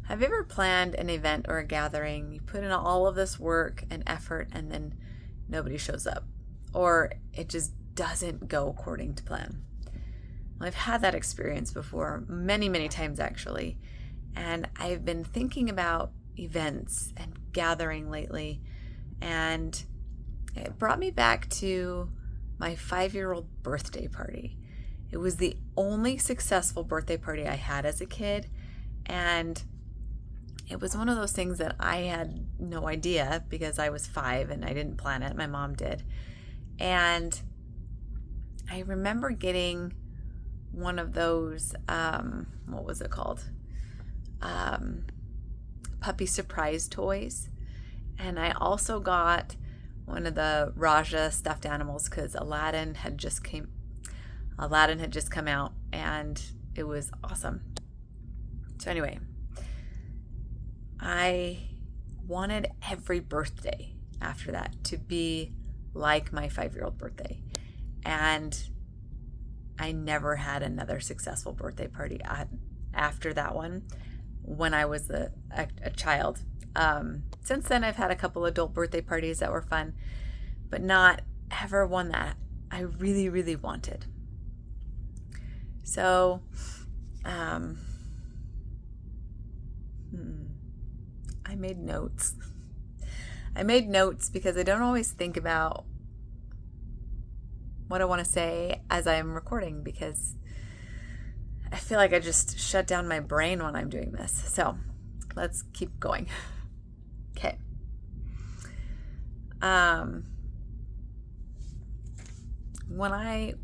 Have you ever planned an event or a gathering? You put in all of this work and effort and then nobody shows up, or it just doesn't go according to plan. Well, I've had that experience before, many, many times actually. And I've been thinking about events and gathering lately, and it brought me back to my 5-year-old birthday party. It was the only successful birthday party I had as a kid, and it was one of those things that I had no idea because I was 5 and I didn't plan it. My mom did. And I remember getting one of those, what was it called? Puppy surprise toys. And I also got one of the Raja stuffed animals because Aladdin had just come out, and it was awesome. So anyway, I wanted every birthday after that to be like my 5-year-old birthday. And I never had another successful birthday party after that one when I was a child. Since then, I've had a couple adult birthday parties that were fun, but not ever one that I really, really wanted. So, I made notes. I made notes because I don't always think about what I want to say as I'm recording, because I feel like I just shut down my brain when I'm doing this. So let's keep going. Okay. When I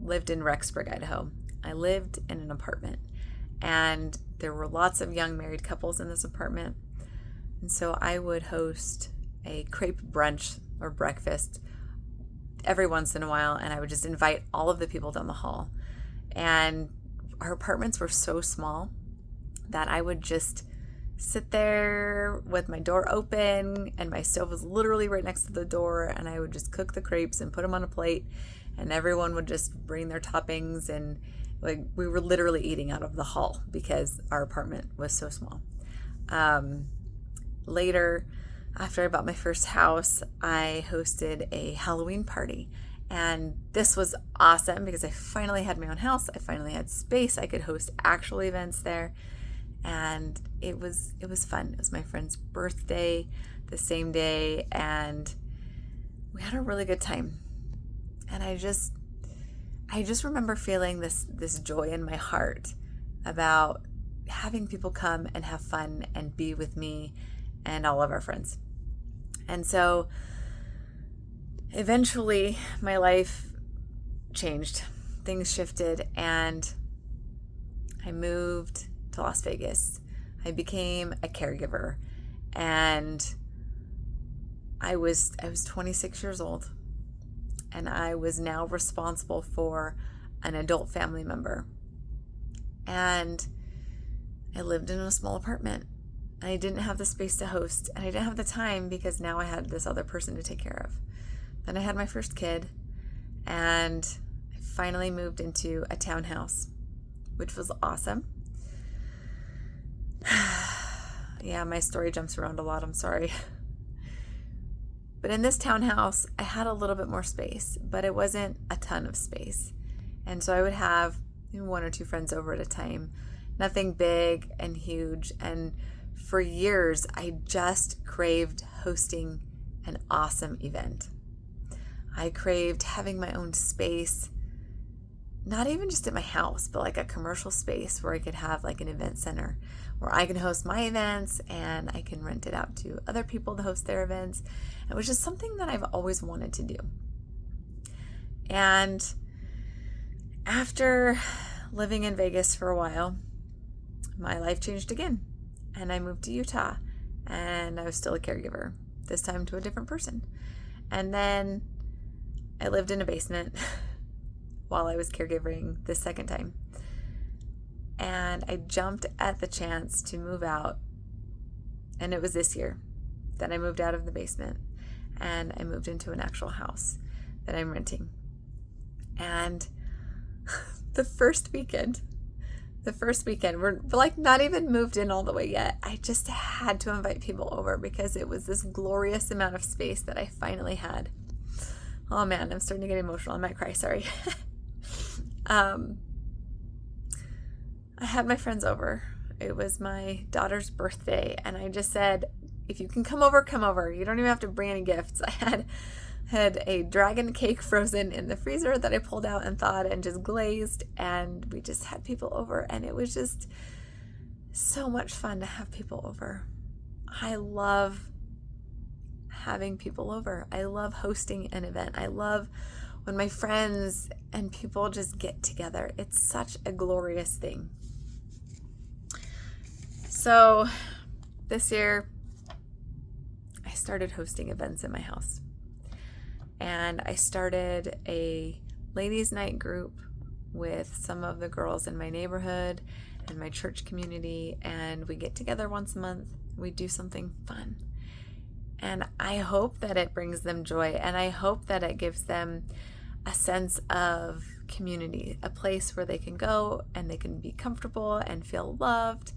lived in Rexburg, Idaho, I lived in an apartment, and there were lots of young married couples in this apartment. And so I would host a crepe brunch or breakfast every once in a while, and I would just invite all of the people down the hall. And our apartments were so small that I would just sit there with my door open, and my stove was literally right next to the door, and I would just cook the crepes and put them on a plate, and everyone would just bring their toppings, and like we were literally eating out of the hall because our apartment was so small. Later, after I bought my first house, I hosted a Halloween party. And this was awesome because I finally had my own house. I finally had space. I could host actual events there. And it was fun. It was my friend's birthday the same day, and we had a really good time. And I just remember feeling this joy in my heart about having people come and have fun and be with me and all of our friends. And so eventually my life changed. Things shifted, and I moved to Las Vegas. I became a caregiver, and I was 26 years old, and I was now responsible for an adult family member. And I lived in a small apartment, and I didn't have the space to host, and I didn't have the time because now I had this other person to take care of. Then I had my first kid, and I finally moved into a townhouse, which was awesome. Yeah, my story jumps around a lot, I'm sorry. But in this townhouse, I had a little bit more space, but it wasn't a ton of space. And so I would have 1 or 2 friends over at a time, nothing big and huge. And for years, I just craved hosting an awesome event. I craved having my own space, not even just at my house, but like a commercial space where I could have like an event center where I can host my events and I can rent it out to other people to host their events. It was just something that I've always wanted to do. And after living in Vegas for a while, my life changed again, and I moved to Utah, and I was still a caregiver, this time to a different person. And then I lived in a basement while I was caregiving the second time. And I jumped at the chance to move out. And it was this year that I moved out of the basement, and I moved into an actual house that I'm renting. And the first weekend the first weekend, we're like not even moved in all the way yet. I just had to invite people over because it was this glorious amount of space that I finally had. Oh man, I'm starting to get emotional. I might cry, sorry. I had my friends over. It was my daughter's birthday, and I just said, if you can come over, come over. You don't even have to bring any gifts. I had a dragon cake frozen in the freezer that I pulled out and thawed and just glazed, and we just had people over, and it was just so much fun to have people over. I love having people over. I love hosting an event. I love when my friends and people just get together. It's such a glorious thing. So this year, I started hosting events in my house. And I started a ladies' night group with some of the girls in my neighborhood and my church community. And we get together once a month. We do something fun. And I hope that it brings them joy. And I hope that it gives them a sense of community, a place where they can go and they can be comfortable and feel loved.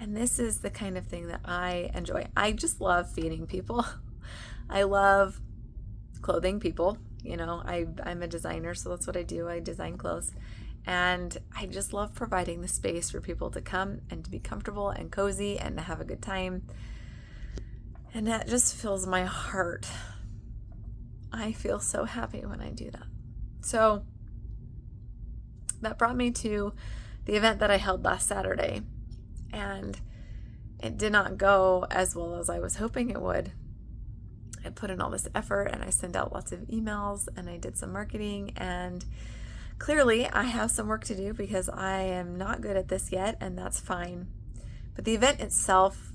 And this is the kind of thing that I enjoy. I just love feeding people. I love clothing people. You know, I'm a designer, so that's what I do. I design clothes. And I just love providing the space for people to come and to be comfortable and cozy and to have a good time. And that just fills my heart. I feel so happy when I do that. So that brought me to the event that I held last Saturday. And it did not go as well as I was hoping it would. I put in all this effort and I sent out lots of emails and I did some marketing, and clearly I have some work to do because I am not good at this yet, and that's fine. But the event itself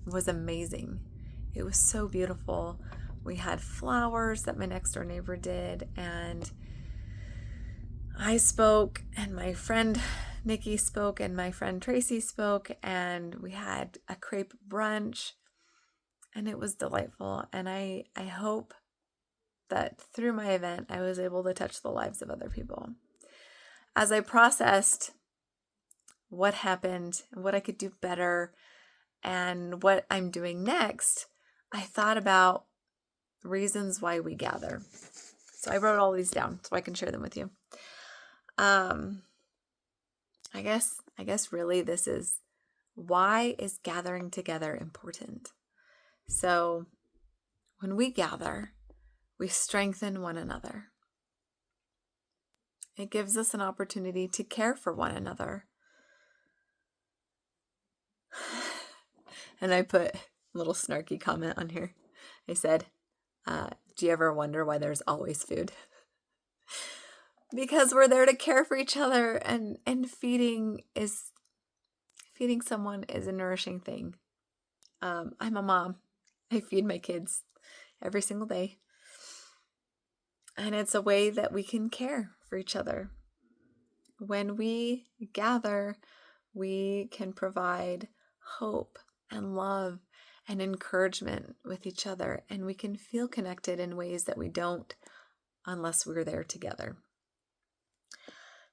was amazing. It was so beautiful. We had flowers that my next door neighbor did, and I spoke, and my friend Nikki spoke, and my friend Tracy spoke, and we had a crepe brunch, and it was delightful. And I hope that through my event, I was able to touch the lives of other people. As I processed what happened and what I could do better and what I'm doing next, I thought about reasons why we gather. So I wrote all these down so I can share them with you. I guess really this is, why is gathering together important? So when we gather, we strengthen one another. It gives us an opportunity to care for one another. And I put a little snarky comment on here. I said, do you ever wonder why there's always food? Because we're there to care for each other, and feeding someone is a nourishing thing. I'm a mom. I feed my kids every single day. And it's a way that we can care for each other. When we gather, we can provide hope and love and encouragement with each other, and we can feel connected in ways that we don't unless we're there together.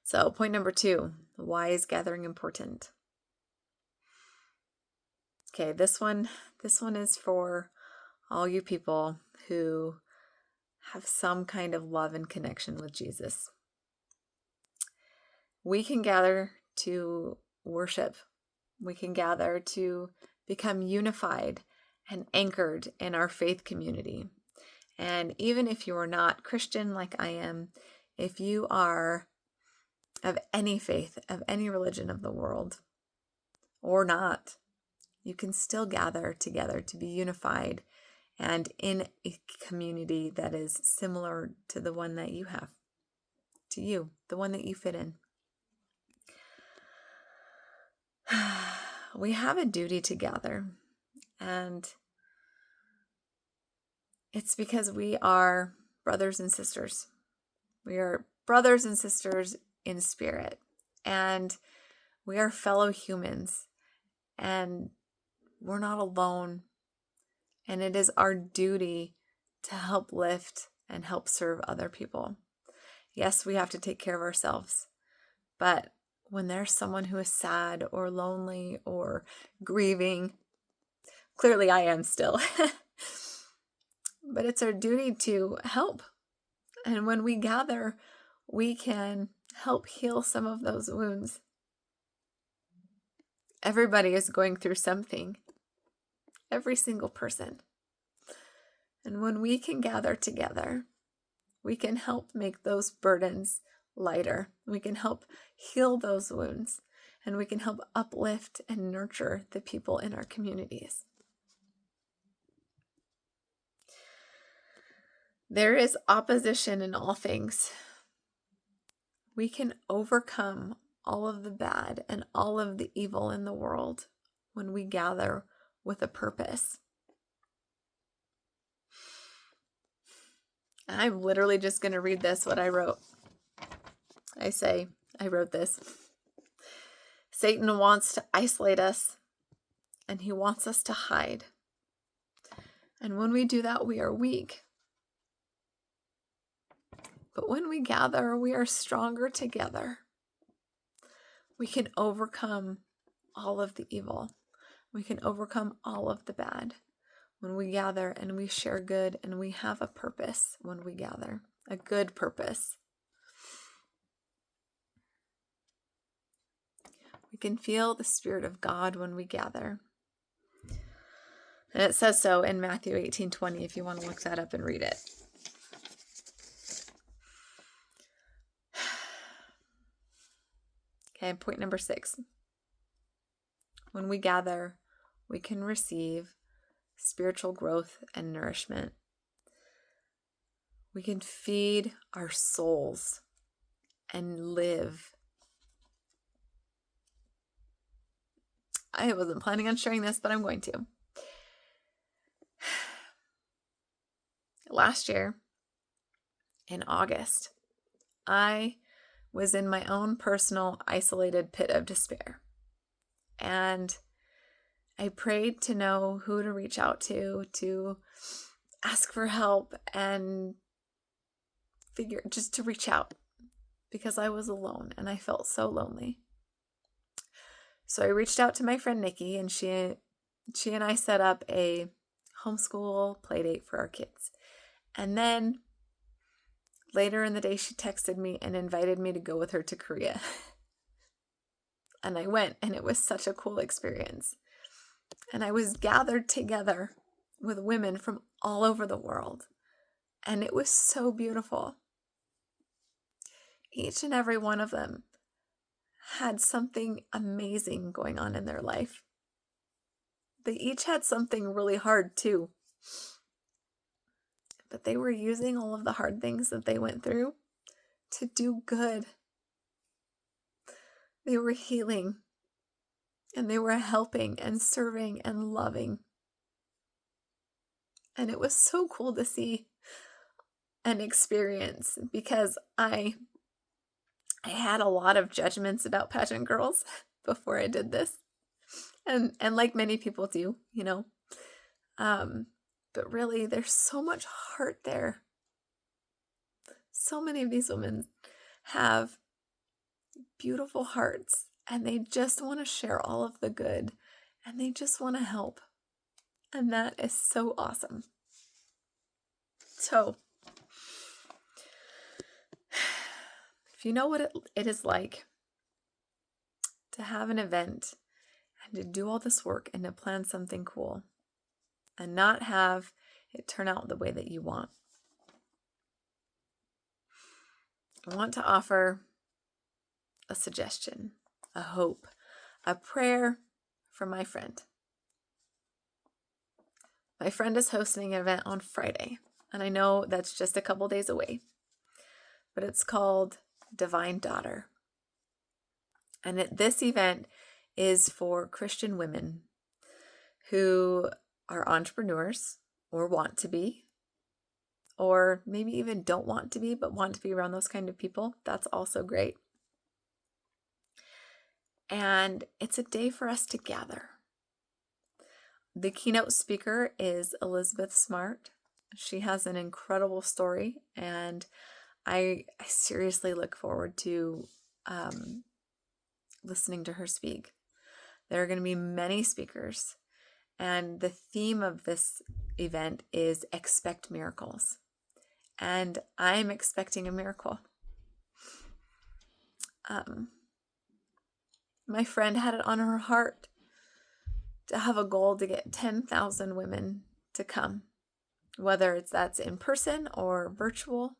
So point number 2, why is gathering important? Okay, this one is for all you people who have some kind of love and connection with Jesus. We can gather to worship. We can gather to become unified and anchored in our faith community. And even if you are not Christian like I am, if you are of any faith, of any religion of the world, or not, you can still gather together to be unified and in a community that is similar to the one that you have, to you, the one that you fit in. We have a duty to gather, and it's because we are brothers and sisters. We are brothers and sisters in spirit, and we are fellow humans, and we're not alone. And it is our duty to help lift and help serve other people. Yes, we have to take care of ourselves, but when there's someone who is sad or lonely or grieving. Clearly, I am still. But it's our duty to help. And when we gather, we can help heal some of those wounds. Everybody is going through something. Every single person. And when we can gather together, we can help make those burdens lighter. We can help heal those wounds. And we can help uplift and nurture the people in our communities. There is opposition in all things. We can overcome all of the bad and all of the evil in the world when we gather with a purpose. I'm literally just going to read this, what I wrote. I wrote this. Satan wants to isolate us, and he wants us to hide. And when we do that, we are weak. But when we gather, we are stronger together. We can overcome all of the evil. We can overcome all of the bad when we gather and we share good, and we have a purpose when we gather, a good purpose. We can feel the Spirit of God when we gather. And it says so in Matthew 18:20 if you want to look that up and read it. Okay, point number 6. When we gather, we can receive spiritual growth and nourishment. We can feed our souls and live. I wasn't planning on sharing this, but I'm going to. Last year, in August, I was in my own personal isolated pit of despair. And I prayed to know who to reach out to ask for help, and just to reach out, because I was alone and I felt so lonely. So I reached out to my friend Nikki, and she and I set up a homeschool play date for our kids. And then later in the day, she texted me and invited me to go with her to Korea. And I went, and it was such a cool experience. And I was gathered together with women from all over the world. And it was so beautiful. Each and every one of them had something amazing going on in their life. They each had something really hard too. But they were using all of the hard things that they went through to do good. They were healing, and they were helping and serving and loving. And it was so cool to see and experience, because I had a lot of judgments about pageant girls before I did this. And like many people do, you know. But really, there's so much heart there. So many of these women have beautiful hearts, and they just want to share all of the good, and they just want to help. And that is so awesome. So, if you know what it is like to have an event and to do all this work and to plan something cool and not have it turn out the way that you want, I want to offer a suggestion, a hope, a prayer from my friend. My friend is hosting an event on Friday, and I know that's just a couple days away, but it's called Divine Daughter. And this event is for Christian women who are entrepreneurs or want to be, or maybe even don't want to be, but want to be around those kind of people. That's also great. And it's a day for us to gather. The keynote speaker is Elizabeth Smart. She has an incredible story, and I seriously look forward to listening to her speak. There are going to be many speakers, and the theme of this event is expect miracles. And I'm expecting a miracle. My friend had it on her heart to have a goal to get 10,000 women to come, whether that's in person or virtual,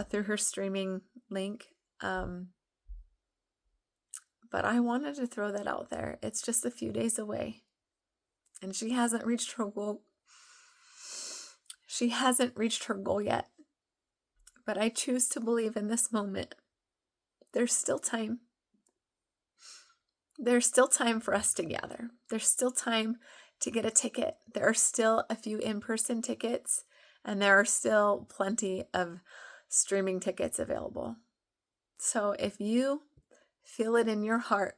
through her streaming link. But I wanted to throw that out there. It's just a few days away, and she hasn't reached her goal. She hasn't reached her goal yet. But I choose to believe in this moment. There's still time. There's still time for us to gather. There's still time to get a ticket. There are still a few in-person tickets, and there are still plenty of streaming tickets available. So if you feel it in your heart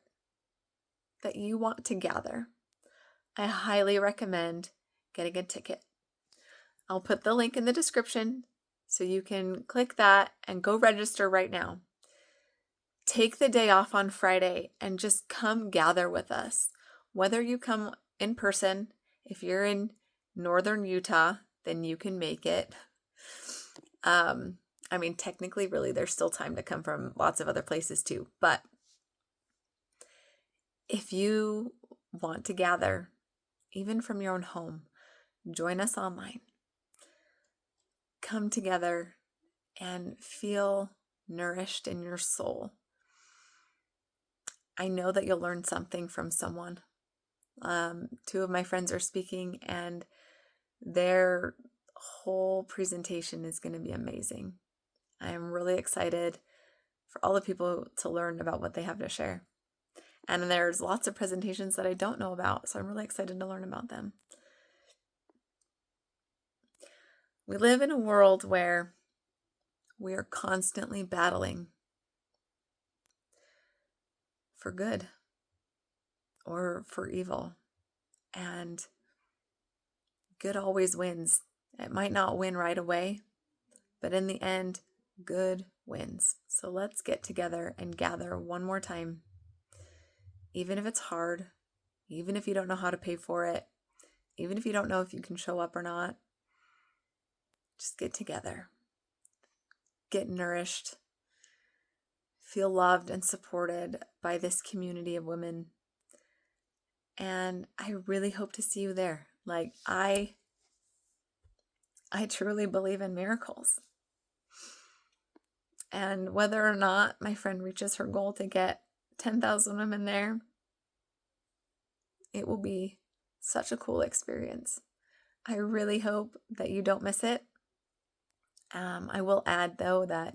that you want to gather, I highly recommend getting a ticket. I'll put the link in the description so you can click that and go register right now. Take the day off on Friday and just come gather with us. Whether you come in person, if you're in northern Utah, then you can make it. Technically, really, there's still time to come from lots of other places too. But if you want to gather, even from your own home, join us online. Come together and feel nourished in your soul. I know that you'll learn something from someone. Two of my friends are speaking, and their whole presentation is going to be amazing. I am really excited for all the people to learn about what they have to share. And there's lots of presentations that I don't know about, so I'm really excited to learn about them. We live in a world where we are constantly battling for good or for evil. And good always wins. It might not win right away, but in the end, good wins. So let's get together and gather one more time. Even if it's hard, even if you don't know how to pay for it, even if you don't know if you can show up or not, just get together. Get nourished. Feel loved and supported by this community of women. And I really hope to see you there. I truly believe in miracles. And whether or not my friend reaches her goal to get 10,000 women there, it will be such a cool experience. I really hope that you don't miss it. I will add, though, that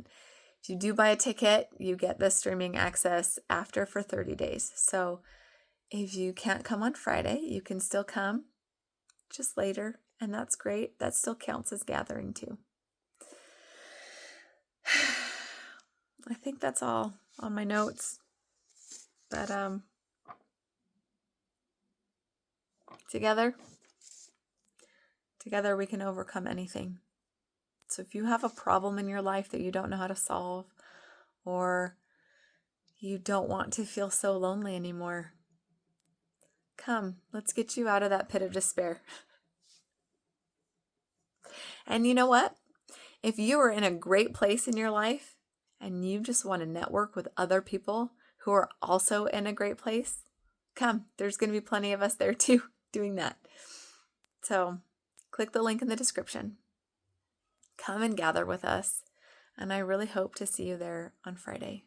if you do buy a ticket, you get the streaming access after for 30 days. So if you can't come on Friday, you can still come just later, and that's great. That still counts as gathering too. I think that's all on my notes. But together we can overcome anything. So if you have a problem in your life that you don't know how to solve, or you don't want to feel so lonely anymore, come, let's get you out of that pit of despair. And you know what? If you are in a great place in your life and you just want to network with other people who are also in a great place, come. There's going to be plenty of us there too doing that. So click the link in the description. Come and gather with us. And I really hope to see you there on Friday.